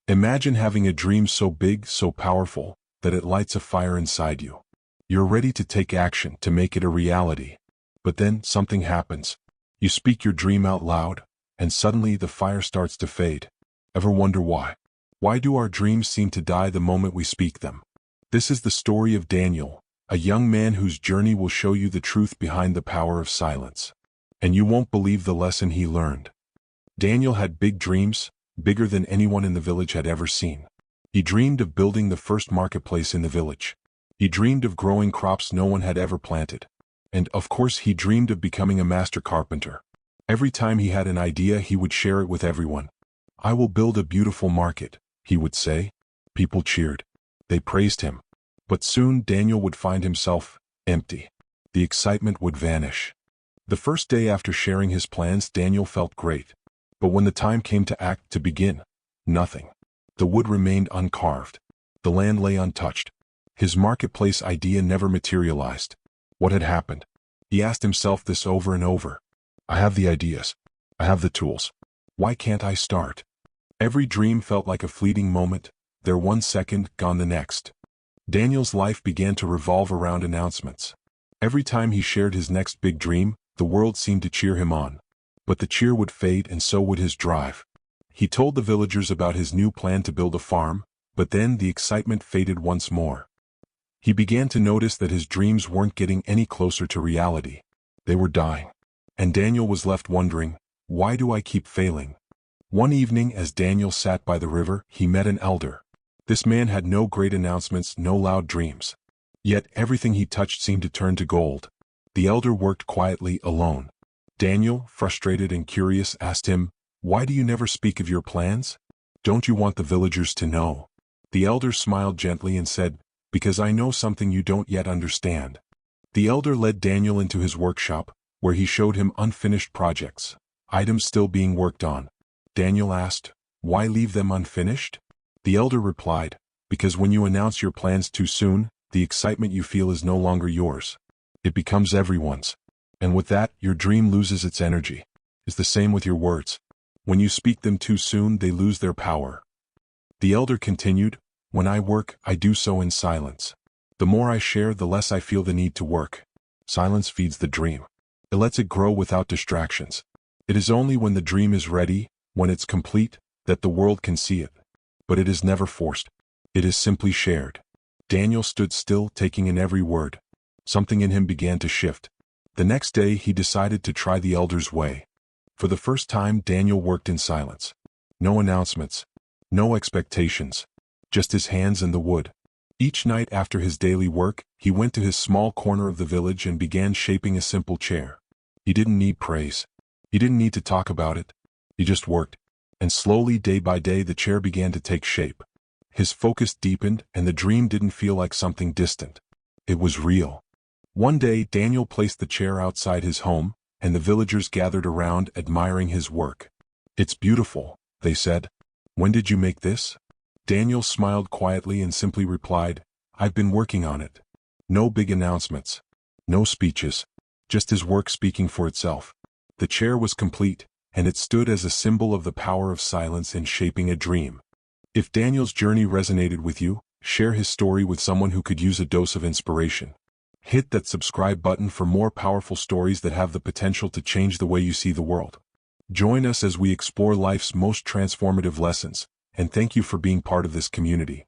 Imagine having a dream so big, so powerful, that it lights a fire inside you. You're ready to take action to make it a reality. But then something happens. You speak your dream out loud, and suddenly the fire starts to fade. Ever wonder why? Why do our dreams seem to die the moment we speak them? This is the story of Daniel, a young man whose journey will show you the truth behind the power of silence. And you won't believe the lesson he learned. Daniel had big dreams, bigger than anyone in the village had ever seen. He dreamed of building the first marketplace in the village. He dreamed of growing crops no one had ever planted. And, of course, he dreamed of becoming a master carpenter. Every time he had an idea, he would share it with everyone. "I will build a beautiful market," he would say. People cheered. They praised him. But soon Daniel would find himself empty. The excitement would vanish. The first day after sharing his plans, Daniel felt great. But when the time came to act, to begin, nothing. The wood remained uncarved. The land lay untouched. His marketplace idea never materialized. What had happened? He asked himself this over and over. I have the ideas. I have the tools. Why can't I start? Every dream felt like a fleeting moment, there 1 second, gone the next. Daniel's life began to revolve around announcements. Every time he shared his next big dream, the world seemed to cheer him on. But the cheer would fade, and so would his drive. He told the villagers about his new plan to build a farm, but then the excitement faded once more. He began to notice that his dreams weren't getting any closer to reality. They were dying. And Daniel was left wondering, why do I keep failing? One evening, as Daniel sat by the river, he met an elder. This man had no great announcements, no loud dreams. Yet everything he touched seemed to turn to gold. The elder worked quietly, alone. Daniel, frustrated and curious, asked him, "Why do you never speak of your plans? Don't you want the villagers to know?" The elder smiled gently and said, "Because I know something you don't yet understand." The elder led Daniel into his workshop, where he showed him unfinished projects, items still being worked on. Daniel asked, "Why leave them unfinished?" The elder replied, "Because when you announce your plans too soon, the excitement you feel is no longer yours. It becomes everyone's. And with that, your dream loses its energy. It's the same with your words. When you speak them too soon, they lose their power." The elder continued, "When I work, I do so in silence. The more I share, the less I feel the need to work. Silence feeds the dream. It lets it grow without distractions. It is only when the dream is ready, when it's complete, that the world can see it. But it is never forced. It is simply shared." Daniel stood still, taking in every word. Something in him began to shift. The next day, he decided to try the elder's way. For the first time, Daniel worked in silence. No announcements. No expectations. Just his hands and the wood. Each night after his daily work, he went to his small corner of the village and began shaping a simple chair. He didn't need praise. He didn't need to talk about it. He just worked. And slowly, day by day, the chair began to take shape. His focus deepened, and the dream didn't feel like something distant. It was real. One day, Daniel placed the chair outside his home, and the villagers gathered around, admiring his work. "It's beautiful," they said. "When did you make this?" Daniel smiled quietly and simply replied, "I've been working on it." No big announcements. No speeches. Just his work speaking for itself. The chair was complete, and it stood as a symbol of the power of silence in shaping a dream. If Daniel's journey resonated with you, share his story with someone who could use a dose of inspiration. Hit that subscribe button for more powerful stories that have the potential to change the way you see the world. Join us as we explore life's most transformative lessons, and thank you for being part of this community.